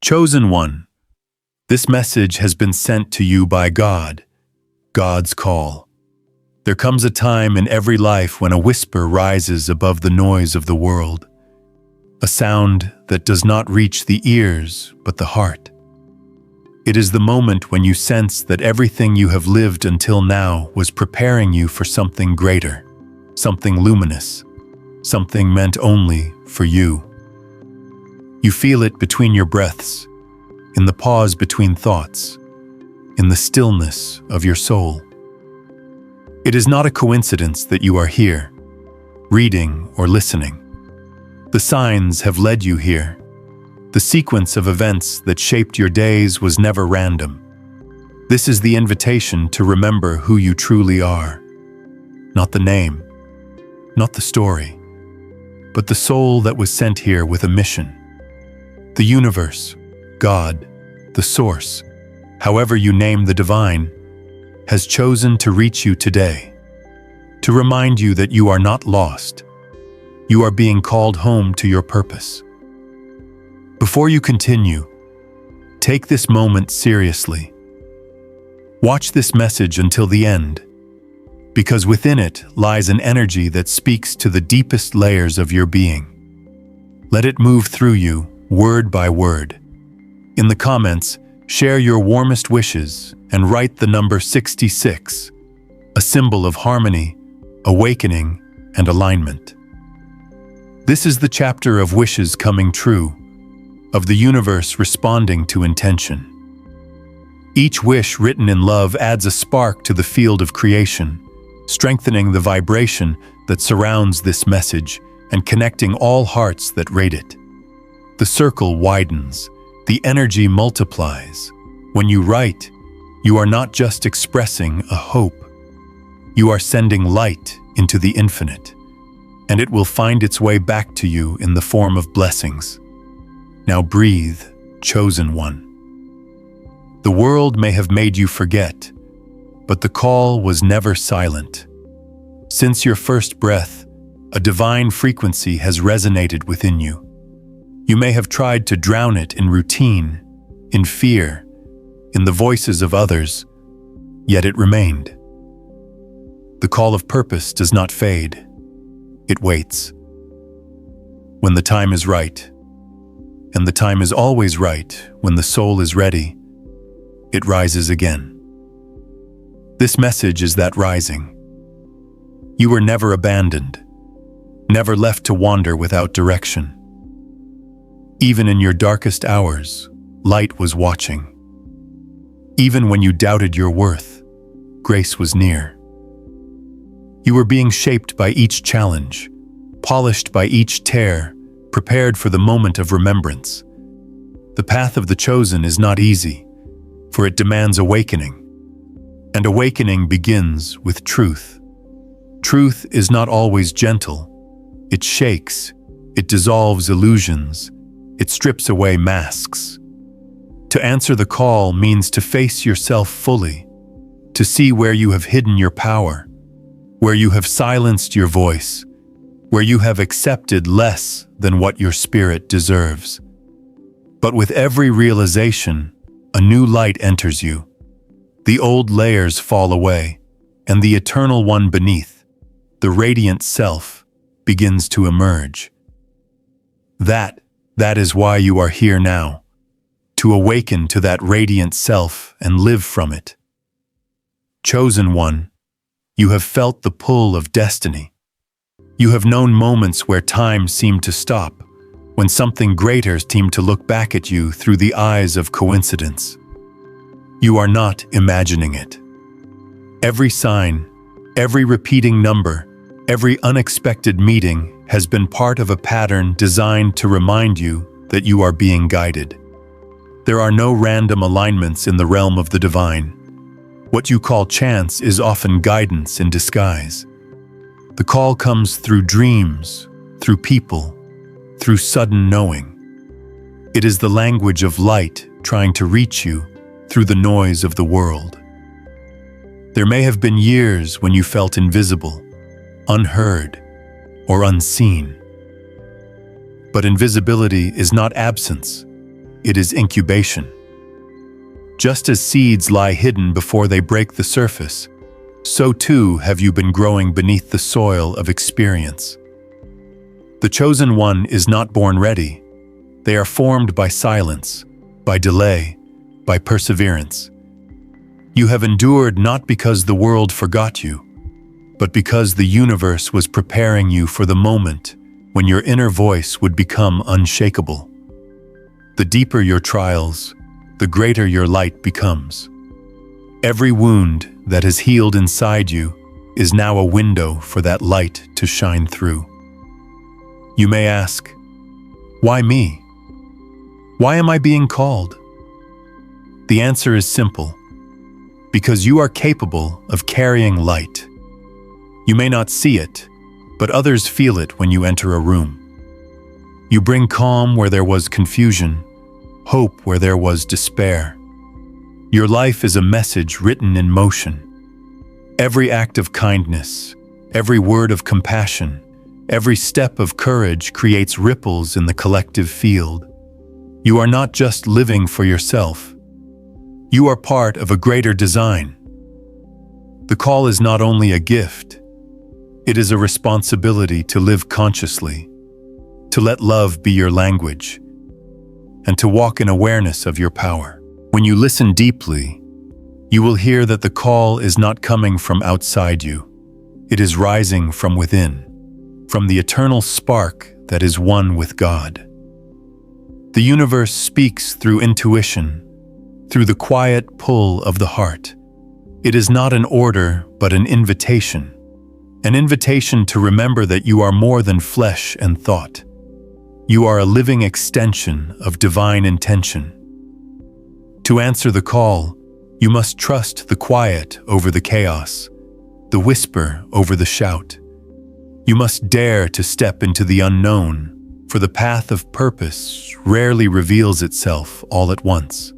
Chosen one, this message has been sent to you by God, God's call. There comes a time in every life when a whisper rises above the noise of the world, a sound that does not reach the ears but the heart. It is the moment when you sense that everything you have lived until now was preparing you for something greater, something luminous, something meant only for you. You feel it between your breaths, in the pause between thoughts, in the stillness of your soul. It is not a coincidence that you are here, reading or listening. The signs have led you here. The sequence of events that shaped your days was never random. This is the invitation to remember who you truly are. Not the name, not the story, but the soul that was sent here with a mission. The universe, God, the source, however you name the divine, has chosen to reach you today, to remind you that you are not lost. You are being called home to your purpose. Before you continue, take this moment seriously. Watch this message until the end, because within it lies an energy that speaks to the deepest layers of your being. Let it move through you, word by word. In the comments, share your warmest wishes and write the number 66, a symbol of harmony, awakening, and alignment. This is the chapter of wishes coming true, of the universe responding to intention. Each wish written in love adds a spark to the field of creation, strengthening the vibration that surrounds this message and connecting all hearts that rate it. The circle widens, the energy multiplies. When you write, you are not just expressing a hope. You are sending light into the infinite, and it will find its way back to you in the form of blessings. Now breathe, chosen one. The world may have made you forget, but the call was never silent. Since your first breath, a divine frequency has resonated within you. You may have tried to drown it in routine, in fear, in the voices of others, yet it remained. The call of purpose does not fade. It waits. When the time is right, and the time is always right when the soul is ready, it rises again. This message is that rising. You were never abandoned, never left to wander without direction. Even in your darkest hours, light was watching. Even when you doubted your worth, grace was near. You were being shaped by each challenge, polished by each tear, prepared for the moment of remembrance. The path of the chosen is not easy, for it demands awakening. And awakening begins with truth. Truth is not always gentle. It shakes, it dissolves illusions, it strips away masks. To answer the call means to face yourself fully, to see where you have hidden your power, where you have silenced your voice, where you have accepted less than what your spirit deserves. But with every realization, a new light enters you. The old layers fall away, and the eternal one beneath, the radiant self, begins to emerge. That is why you are here now, to awaken to that radiant self and live from it. Chosen one, you have felt the pull of destiny. You have known moments where time seemed to stop, when something greater seemed to look back at you through the eyes of coincidence. You are not imagining it. Every sign, every repeating number, every unexpected meeting has been part of a pattern designed to remind you that you are being guided. There are no random alignments in the realm of the divine. What you call chance is often guidance in disguise. The call comes through dreams, through people, through sudden knowing. It is the language of light trying to reach you through the noise of the world. There may have been years when you felt invisible, unheard, or unseen. But invisibility is not absence. it is incubation. Just as seeds lie hidden before they break the surface, so too have you been growing beneath the soil of experience. The chosen one is not born ready. They are formed by silence, by delay, by perseverance. You have endured not because the world forgot you, but because the universe was preparing you for the moment when your inner voice would become unshakable. The deeper your trials, the greater your light becomes. Every wound that has healed inside you is now a window for that light to shine through. You may ask, why me? Why am I being called? The answer is simple. Because you are capable of carrying light. You may not see it, but others feel it when you enter a room. You bring calm where there was confusion, hope where there was despair. Your life is a message written in motion. Every act of kindness, every word of compassion, every step of courage creates ripples in the collective field. You are not just living for yourself. You are part of a greater design. The call is not only a gift, it is a responsibility to live consciously, to let love be your language, and to walk in awareness of your power. When you listen deeply, you will hear that the call is not coming from outside you. It is rising from within, from the eternal spark that is one with God. The universe speaks through intuition, through the quiet pull of the heart. It is not an order, but an invitation to remember that you are more than flesh and thought. You are a living extension of divine intention. To answer the call, you must trust the quiet over the chaos, the whisper over the shout. You must dare to step into the unknown, for the path of purpose rarely reveals itself all at once.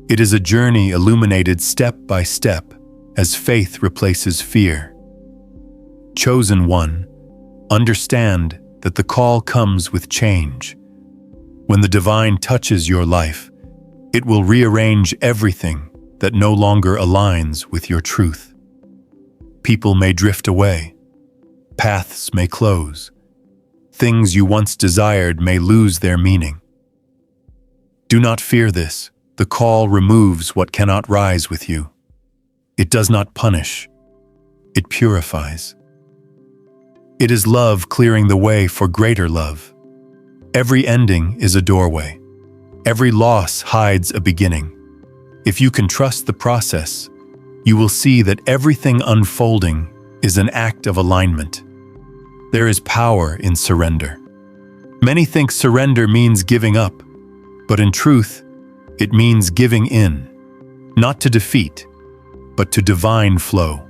It is a journey illuminated step by step as faith replaces fear. Chosen one, understand that the call comes with change. When the divine touches your life, it will rearrange everything that no longer aligns with your truth. People may drift away. Paths may close. Things you once desired may lose their meaning. Do not fear this. The call removes what cannot rise with you. It does not punish. It purifies. It is love clearing the way for greater love. Every ending is a doorway. Every loss hides a beginning. If you can trust the process, you will see that everything unfolding is an act of alignment. There is power in surrender. Many think surrender means giving up, but in truth, it means giving in, not to defeat, but to divine flow.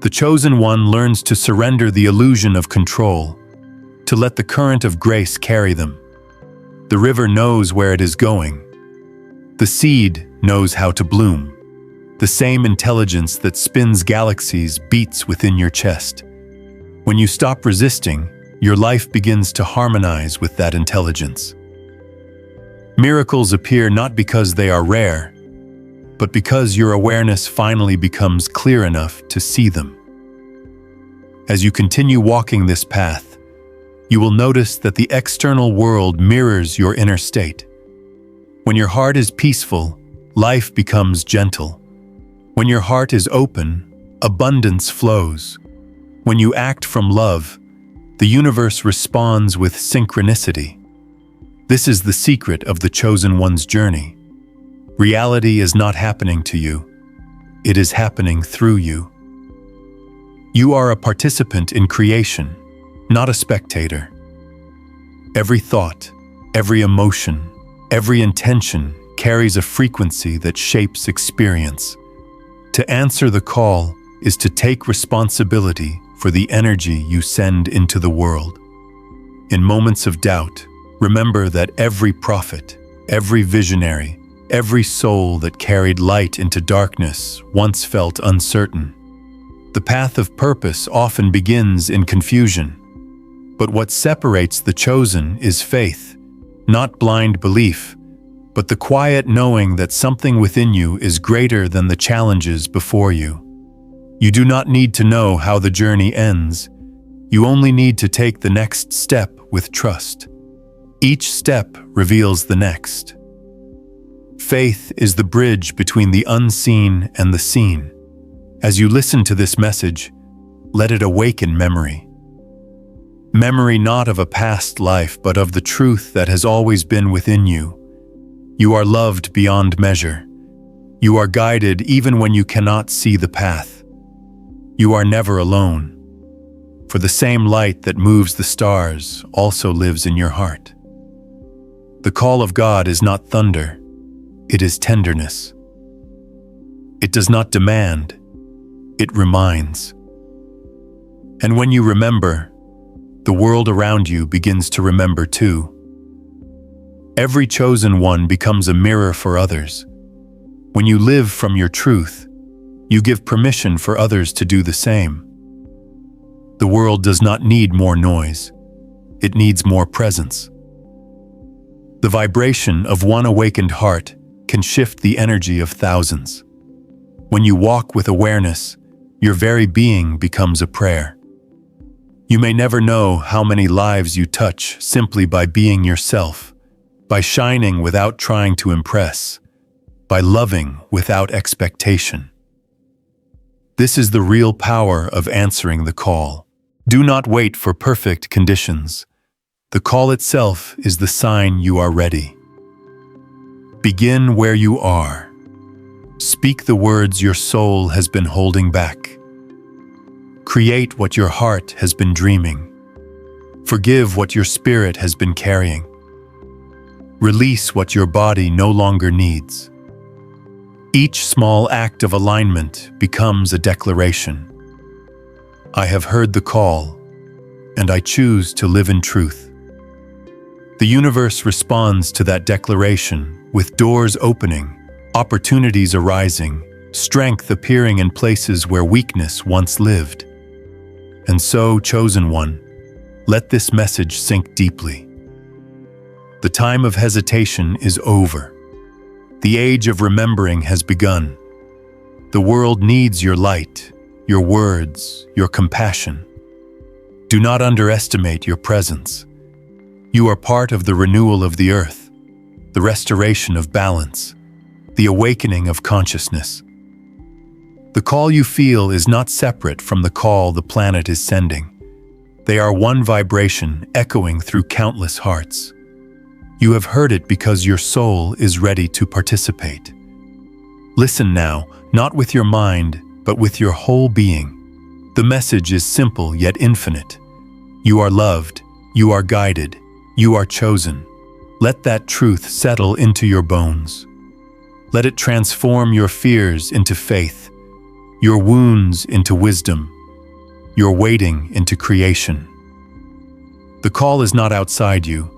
The chosen one learns to surrender the illusion of control, to let the current of grace carry them. The river knows where it is going. The seed knows how to bloom. The same intelligence that spins galaxies beats within your chest. When you stop resisting, your life begins to harmonize with that intelligence. Miracles appear not because they are rare, but because your awareness finally becomes clear enough to see them. As you continue walking this path, you will notice that the external world mirrors your inner state. When your heart is peaceful, life becomes gentle. When your heart is open, abundance flows. When you act from love, the universe responds with synchronicity. This is the secret of the chosen one's journey. Reality is not happening to you. It is happening through you. You are a participant in creation, not a spectator. Every thought, every emotion, every intention carries a frequency that shapes experience. To answer the call is to take responsibility for the energy you send into the world. In moments of doubt, remember that every prophet, every visionary, every soul that carried light into darkness once felt uncertain. The path of purpose often begins in confusion, but what separates the chosen is faith, Not blind belief, but the quiet knowing that something within you is greater than the challenges before you. You do not need to know how the journey ends. You only need to take the next step with trust. Each step reveals the next. Faith is the bridge between the unseen and the seen. As you listen to this message, let it awaken memory. Memory not of a past life, but of the truth that has always been within you. You are loved beyond measure. You are guided even when you cannot see the path. You are never alone, for the same light that moves the stars also lives in your heart. The call of God is not thunder, it is tenderness. It does not demand, it reminds. And when you remember, the world around you begins to remember too. Every chosen one becomes a mirror for others. When you live from your truth, you give permission for others to do the same. The world does not need more noise. It needs more presence. The vibration of one awakened heart can shift the energy of thousands. When you walk with awareness, your very being becomes a prayer. You may never know how many lives you touch simply by being yourself, by shining without trying to impress, by loving without expectation. This is the real power of answering the call. Do not wait for perfect conditions. The call itself is the sign you are ready. Begin where you are. Speak the words your soul has been holding back. Create what your heart has been dreaming. Forgive what your spirit has been carrying. Release what your body no longer needs. Each small act of alignment becomes a declaration. I have heard the call, and I choose to live in truth. The universe responds to that declaration with doors opening, opportunities arising, strength appearing in places where weakness once lived. And so, chosen one, let this message sink deeply. The time of hesitation is over. The age of remembering has begun. The world needs your light, your words, your compassion. Do not underestimate your presence. You are part of the renewal of the earth, the restoration of balance, the awakening of consciousness. The call you feel is not separate from the call the planet is sending. They are one vibration echoing through countless hearts. You have heard it because your soul is ready to participate. Listen now, not with your mind, but with your whole being. The message is simple yet infinite. You are loved, you are guided, you are chosen. Let that truth settle into your bones. Let it transform your fears into faith, your wounds into wisdom, your waiting into creation. The call is not outside you.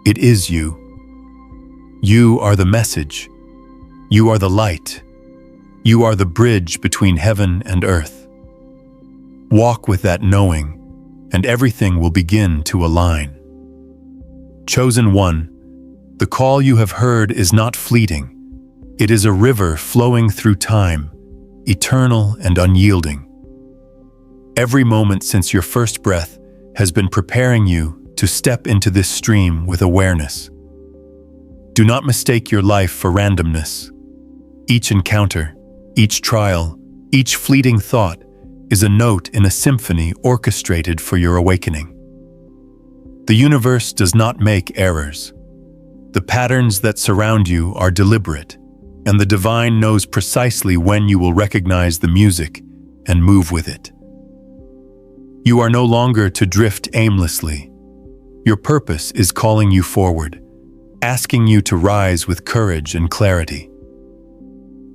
It is you. You are the message. You are the light. You are the bridge between heaven and earth. Walk with that knowing, and everything will begin to align. Chosen one, the call you have heard is not fleeting. It is a river flowing through time, eternal and unyielding. Every moment since your first breath has been preparing you to step into this stream with awareness. Do not mistake your life for randomness. Each encounter, each trial, each fleeting thought is a note in a symphony orchestrated for your awakening. The universe does not make errors. The patterns that surround you are deliberate, and the divine knows precisely when you will recognize the music and move with it. You are no longer to drift aimlessly. Your purpose is calling you forward, asking you to rise with courage and clarity.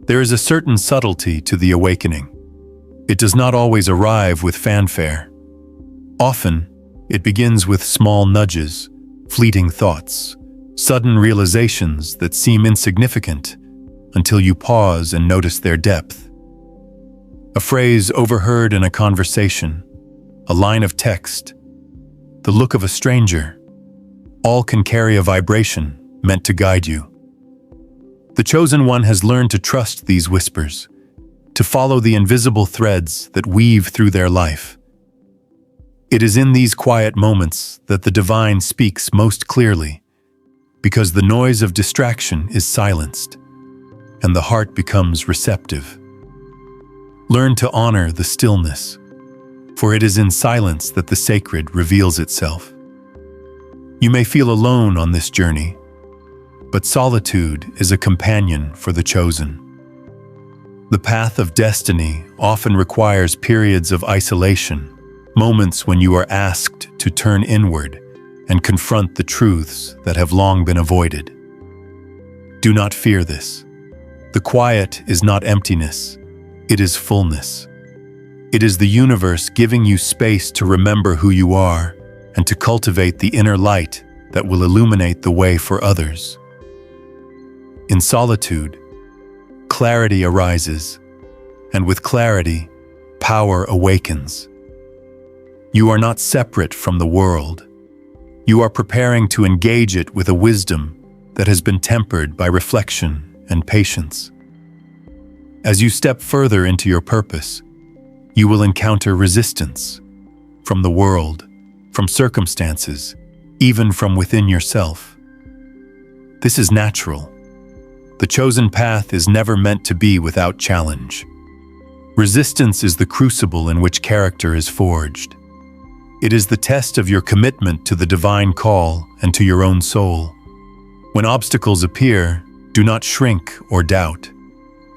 There is a certain subtlety to the awakening. It does not always arrive with fanfare. Often, it begins with small nudges, fleeting thoughts, sudden realizations that seem insignificant until you pause and notice their depth. A phrase overheard in a conversation, a line of text, the look of a stranger, All can carry a vibration meant to guide you. The chosen one has learned to trust these whispers, to follow the invisible threads that weave through their life. It is in these quiet moments that the divine speaks most clearly, because the noise of distraction is silenced, and the heart becomes receptive. Learn to honor the stillness, for it is in silence that the sacred reveals itself. You may feel alone on this journey, but solitude is a companion for the chosen. The path of destiny often requires periods of isolation, moments when you are asked to turn inward and confront the truths that have long been avoided. Do not fear this. The quiet is not emptiness, it is fullness. It is the universe giving you space to remember who you are and to cultivate the inner light that will illuminate the way for others. In solitude, clarity arises, and with clarity, power awakens. You are not separate from the world. You are preparing to engage it with a wisdom that has been tempered by reflection and patience. As you step further into your purpose, you will encounter resistance from the world, from circumstances, even from within yourself. This is natural. The chosen path is never meant to be without challenge. Resistance is the crucible in which character is forged. It is the test of your commitment to the divine call and to your own soul. When obstacles appear, do not shrink or doubt.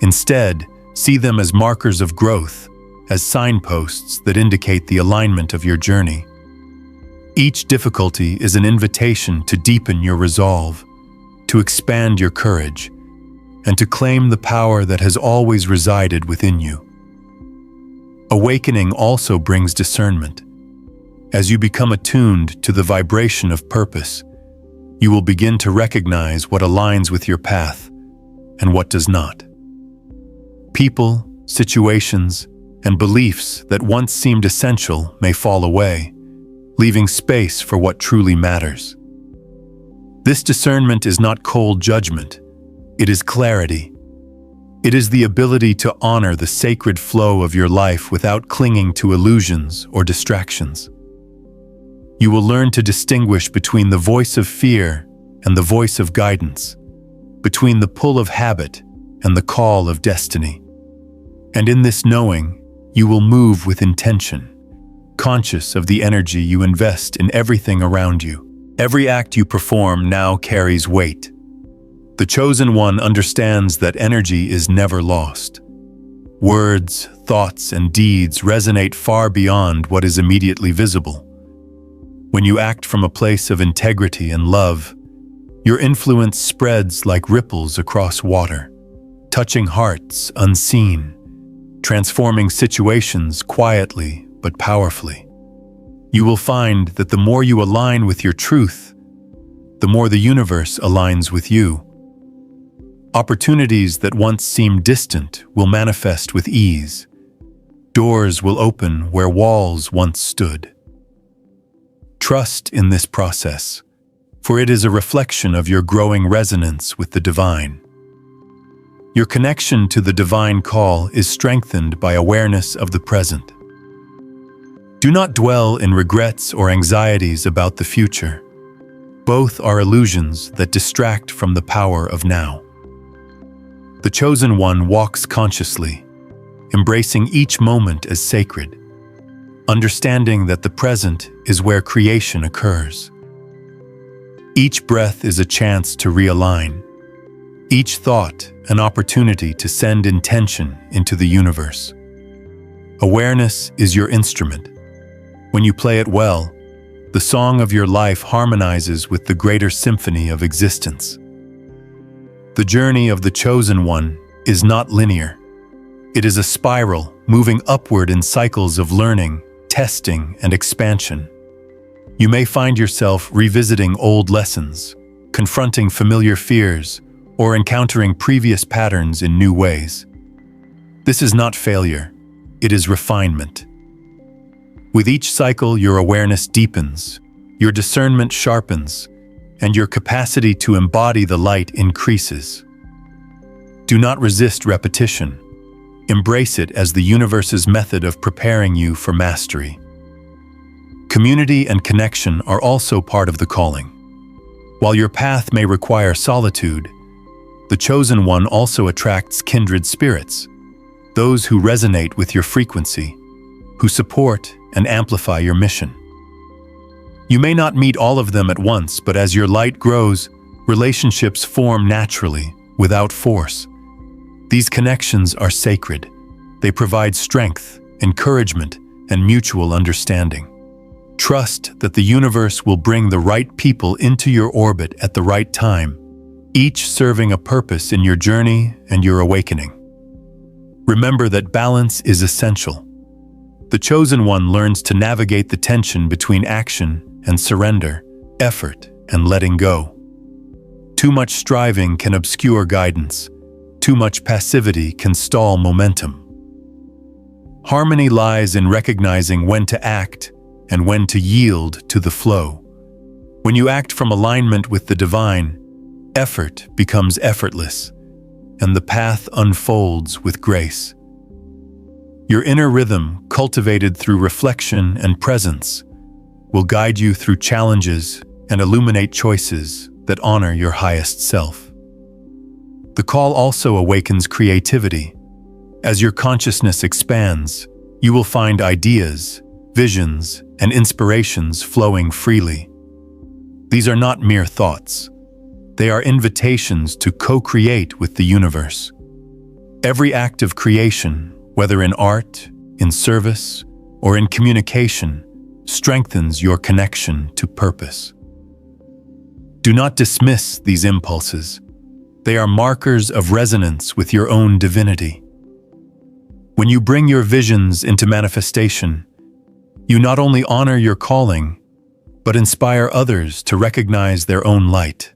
Instead, see them as markers of growth, as signposts that indicate the alignment of your journey. Each difficulty is an invitation to deepen your resolve, to expand your courage, and to claim the power that has always resided within you. Awakening also brings discernment. As you become attuned to the vibration of purpose, you will begin to recognize what aligns with your path and what does not. People, situations, and beliefs that once seemed essential may fall away, leaving space for what truly matters. This discernment is not cold judgment, it is clarity. It is the ability to honor the sacred flow of your life without clinging to illusions or distractions. You will learn to distinguish between the voice of fear and the voice of guidance, between the pull of habit and the call of destiny. And in this knowing, you will move with intention, conscious of the energy you invest in everything around you. Every act you perform now carries weight. The chosen one understands that energy is never lost. Words, thoughts, and deeds resonate far beyond what is immediately visible. When you act from a place of integrity and love, your influence spreads like ripples across water, touching hearts unseen, transforming situations quietly but powerfully. You will find that the more you align with your truth, the more the universe aligns with you. Opportunities that once seemed distant will manifest with ease. Doors will open where walls once stood. Trust in this process, for it is a reflection of your growing resonance with the divine. Your connection to the divine call is strengthened by awareness of the present. Do not dwell in regrets or anxieties about the future. Both are illusions that distract from the power of now. The chosen one walks consciously, embracing each moment as sacred, understanding that the present is where creation occurs. Each breath is a chance to realign, each thought an opportunity to send intention into the universe. Awareness is your instrument. When you play it well, the song of your life harmonizes with the greater symphony of existence. The journey of the chosen one is not linear. It is a spiral moving upward in cycles of learning, testing, and expansion. You may find yourself revisiting old lessons, confronting familiar fears, or encountering previous patterns in new ways. This is not failure, it is refinement. With each cycle, your awareness deepens, your discernment sharpens, and your capacity to embody the light increases. Do not resist repetition. Embrace it as the universe's method of preparing you for mastery. Community and connection are also part of the calling. While your path may require solitude, the chosen one also attracts kindred spirits, those who resonate with your frequency, who support and amplify your mission. You may not meet all of them at once, but as your light grows, relationships form naturally, without force. These connections are sacred. They provide strength, encouragement, and mutual understanding. Trust that the universe will bring the right people into your orbit at the right time, each serving a purpose in your journey and your awakening. Remember that balance is essential. The chosen one learns to navigate the tension between action and surrender, effort and letting go. Too much striving can obscure guidance. Too much passivity can stall momentum. Harmony lies in recognizing when to act and when to yield to the flow. When you act from alignment with the divine, effort becomes effortless, and the path unfolds with grace. Your inner rhythm, cultivated through reflection and presence, will guide you through challenges and illuminate choices that honor your highest self. The call also awakens creativity. As your consciousness expands, you will find ideas, visions, and inspirations flowing freely. These are not mere thoughts. They are invitations to co-create with the universe. Every act of creation, whether in art, in service, or in communication, strengthens your connection to purpose. Do not dismiss these impulses. They are markers of resonance with your own divinity. When you bring your visions into manifestation, you not only honor your calling, but inspire others to recognize their own light.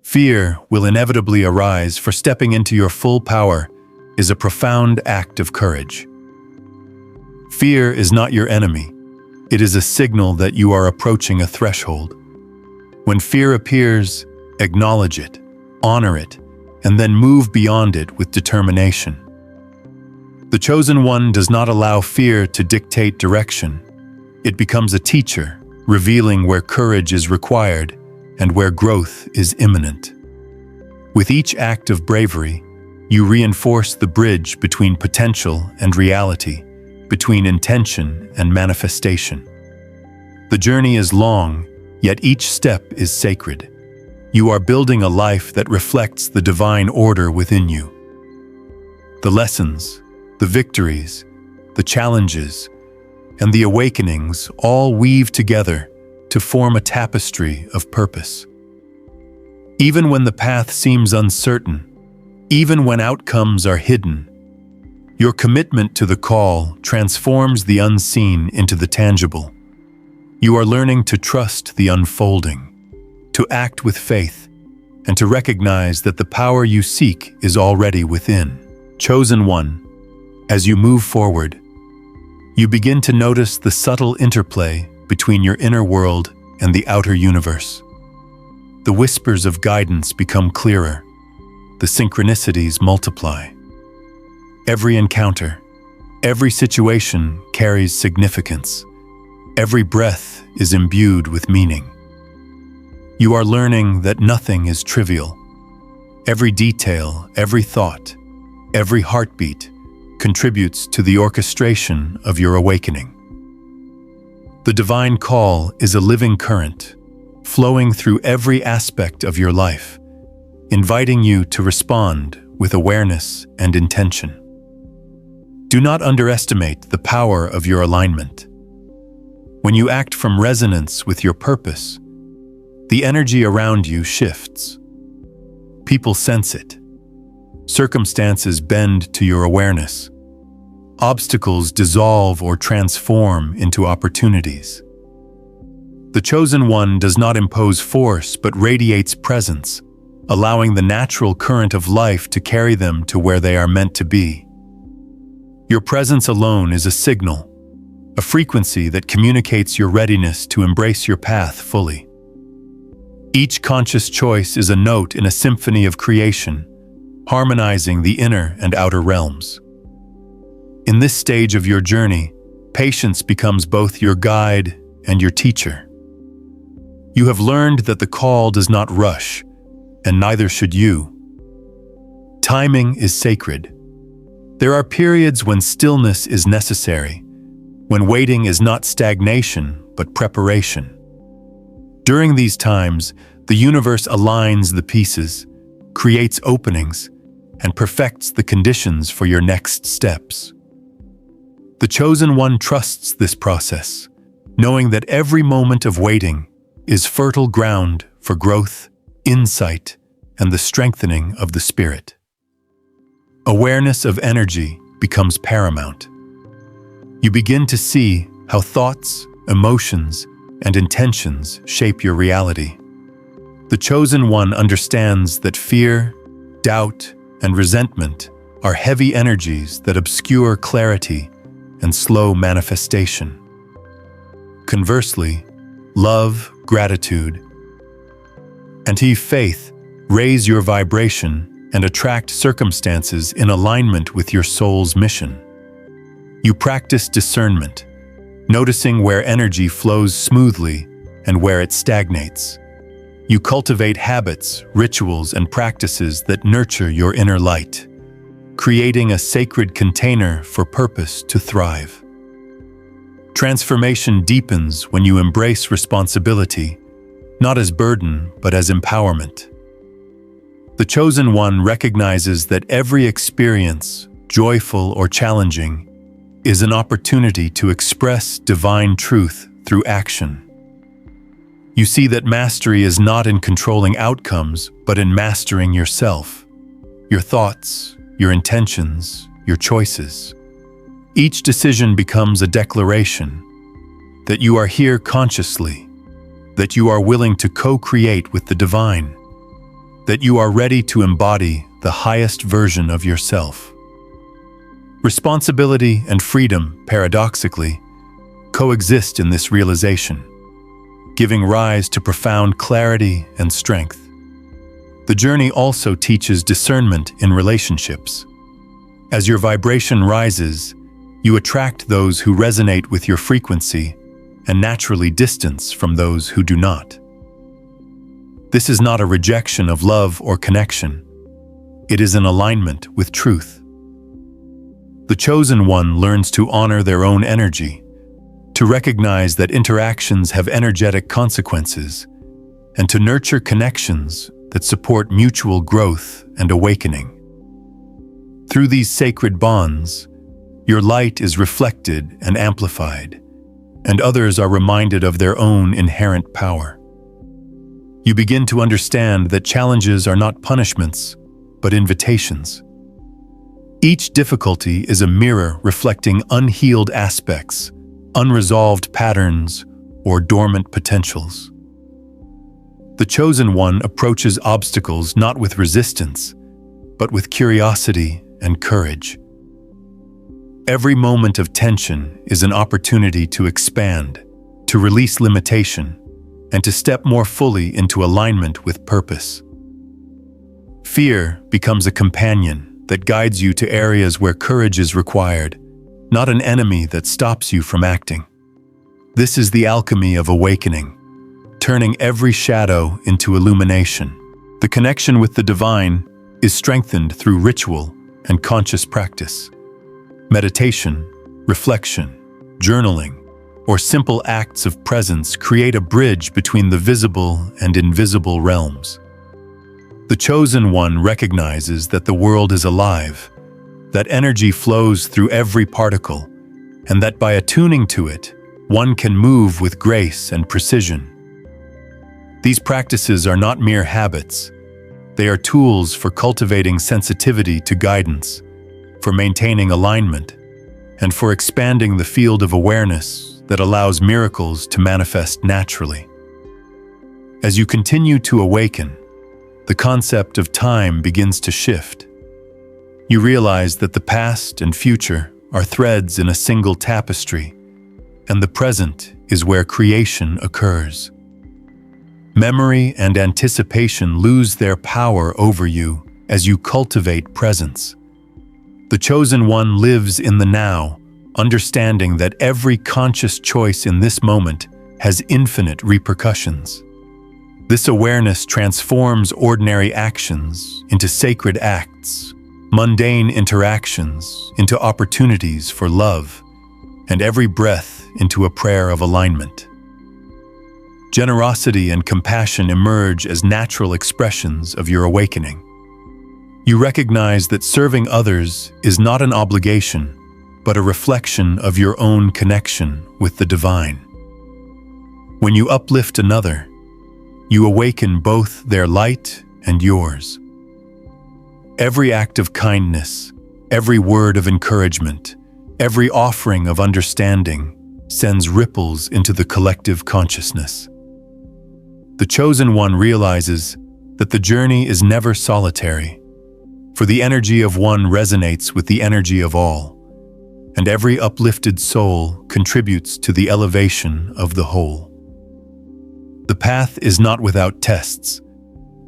Fear will inevitably arise, for stepping into your full power is a profound act of courage. Fear is not your enemy. It is a signal that you are approaching a threshold. When fear appears, acknowledge it, honor it, and then move beyond it with determination. The chosen one does not allow fear to dictate direction. It becomes a teacher, revealing where courage is required and where growth is imminent. With each act of bravery, you reinforce the bridge between potential and reality, between intention and manifestation. The journey is long, yet each step is sacred. You are building a life that reflects the divine order within you. The lessons, the victories, the challenges, and the awakenings all weave together to form a tapestry of purpose. Even when the path seems uncertain, even when outcomes are hidden, your commitment to the call transforms the unseen into the tangible. You are learning to trust the unfolding, to act with faith, and to recognize that the power you seek is already within. Chosen one, as you move forward, you begin to notice the subtle interplay between your inner world and the outer universe. The whispers of guidance become clearer. The synchronicities multiply. Every encounter, every situation carries significance. Every breath is imbued with meaning. You are learning that nothing is trivial. Every detail, every thought, every heartbeat contributes to the orchestration of your awakening. The divine call is a living current, flowing through every aspect of your life, inviting you to respond with awareness and intention. Do not underestimate the power of your alignment. When you act from resonance with your purpose, the energy around you shifts. People sense it. Circumstances bend to your awareness. Obstacles dissolve or transform into opportunities. The chosen one does not impose force but radiates presence, allowing the natural current of life to carry them to where they are meant to be. Your presence alone is a signal, a frequency that communicates your readiness to embrace your path fully. Each conscious choice is a note in a symphony of creation, harmonizing the inner and outer realms. In this stage of your journey, patience becomes both your guide and your teacher. You have learned that the call does not rush, and neither should you. Timing is sacred. There are periods when stillness is necessary, when waiting is not stagnation, but preparation. During these times, the universe aligns the pieces, creates openings, and perfects the conditions for your next steps. The chosen one trusts this process, knowing that every moment of waiting is fertile ground for growth, insight, and the strengthening of the spirit. Awareness of energy becomes paramount. You begin to see how thoughts, emotions, and intentions shape your reality. The chosen one understands that fear, doubt, and resentment are heavy energies that obscure clarity and slow manifestation. Conversely, love, gratitude, and faith raise your vibration and attract circumstances in alignment with your soul's mission. You practice discernment, noticing where energy flows smoothly and where it stagnates. You cultivate habits, rituals, and practices that nurture your inner light, creating a sacred container for purpose to thrive. Transformation deepens when you embrace responsibility, not as burden, but as empowerment. The chosen one recognizes that every experience, joyful or challenging, is an opportunity to express divine truth through action. You see that mastery is not in controlling outcomes, but in mastering yourself, your thoughts, your intentions, your choices. Each decision becomes a declaration that you are here consciously, that you are willing to co-create with the divine, that you are ready to embody the highest version of yourself. Responsibility and freedom, paradoxically, coexist in this realization, giving rise to profound clarity and strength. The journey also teaches discernment in relationships. As your vibration rises, you attract those who resonate with your frequency and naturally distance from those who do not. This is not a rejection of love or connection. It is an alignment with truth. The chosen one learns to honor their own energy, to recognize that interactions have energetic consequences, and to nurture connections that support mutual growth and awakening. Through these sacred bonds, your light is reflected and amplified, and others are reminded of their own inherent power. You begin to understand that challenges are not punishments, but invitations. Each difficulty is a mirror reflecting unhealed aspects, unresolved patterns, or dormant potentials. The chosen one approaches obstacles not with resistance, but with curiosity and courage. Every moment of tension is an opportunity to expand, to release limitation, and to step more fully into alignment with purpose. Fear becomes a companion that guides you to areas where courage is required, not an enemy that stops you from acting. This is the alchemy of awakening, turning every shadow into illumination. The connection with the divine is strengthened through ritual and conscious practice. Meditation, reflection, journaling, or simple acts of presence create a bridge between the visible and invisible realms. The chosen one recognizes that the world is alive, that energy flows through every particle, and that by attuning to it, one can move with grace and precision. These practices are not mere habits. They are tools for cultivating sensitivity to guidance, for maintaining alignment, and for expanding the field of awareness that allows miracles to manifest naturally. As you continue to awaken, the concept of time begins to shift. You realize that the past and future are threads in a single tapestry, and the present is where creation occurs. Memory and anticipation lose their power over you as you cultivate presence. The chosen one lives in the now, understanding that every conscious choice in this moment has infinite repercussions. This awareness transforms ordinary actions into sacred acts, mundane interactions into opportunities for love, and every breath into a prayer of alignment. Generosity and compassion emerge as natural expressions of your awakening. You recognize that serving others is not an obligation, but a reflection of your own connection with the divine. When you uplift another, you awaken both their light and yours. Every act of kindness, every word of encouragement, every offering of understanding sends ripples into the collective consciousness. The chosen one realizes that the journey is never solitary, for the energy of one resonates with the energy of all, and every uplifted soul contributes to the elevation of the whole. The path is not without tests.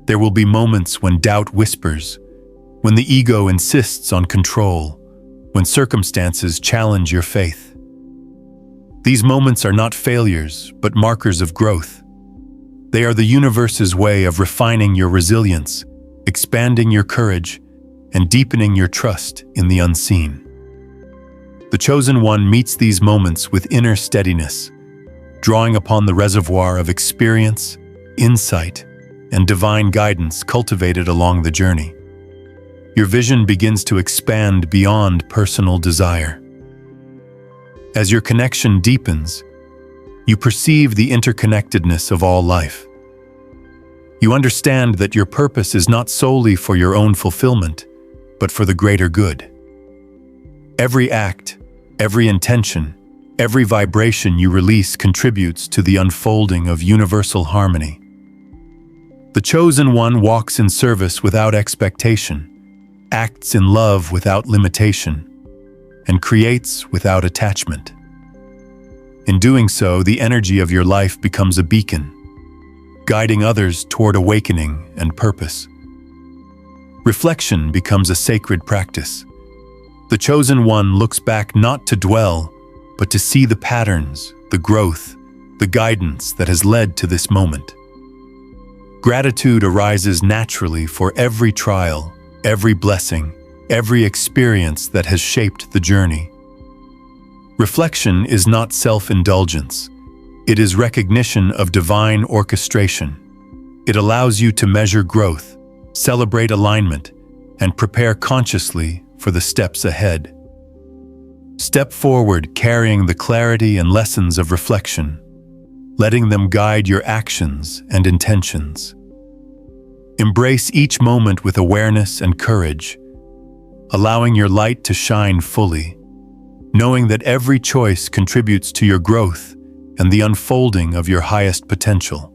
There will be moments when doubt whispers, when the ego insists on control, when circumstances challenge your faith. These moments are not failures, but markers of growth. They are the universe's way of refining your resilience, expanding your courage, and deepening your trust in the unseen. The chosen one meets these moments with inner steadiness, drawing upon the reservoir of experience, insight, and divine guidance cultivated along the journey. Your vision begins to expand beyond personal desire. As your connection deepens, you perceive the interconnectedness of all life. You understand that your purpose is not solely for your own fulfillment, but for the greater good. Every act, every intention, every vibration you release contributes to the unfolding of universal harmony. The chosen one walks in service without expectation, acts in love without limitation, and creates without attachment. In doing so, the energy of your life becomes a beacon, guiding others toward awakening and purpose. Reflection becomes a sacred practice. The chosen one looks back not to dwell, but to see the patterns, the growth, the guidance that has led to this moment. Gratitude arises naturally for every trial, every blessing, every experience that has shaped the journey. Reflection is not self-indulgence. It is recognition of divine orchestration. It allows you to measure growth, celebrate alignment, and prepare consciously for the steps ahead. Step forward carrying the clarity and lessons of reflection, letting them guide your actions and intentions. Embrace each moment with awareness and courage, allowing your light to shine fully, knowing that every choice contributes to your growth and the unfolding of your highest potential.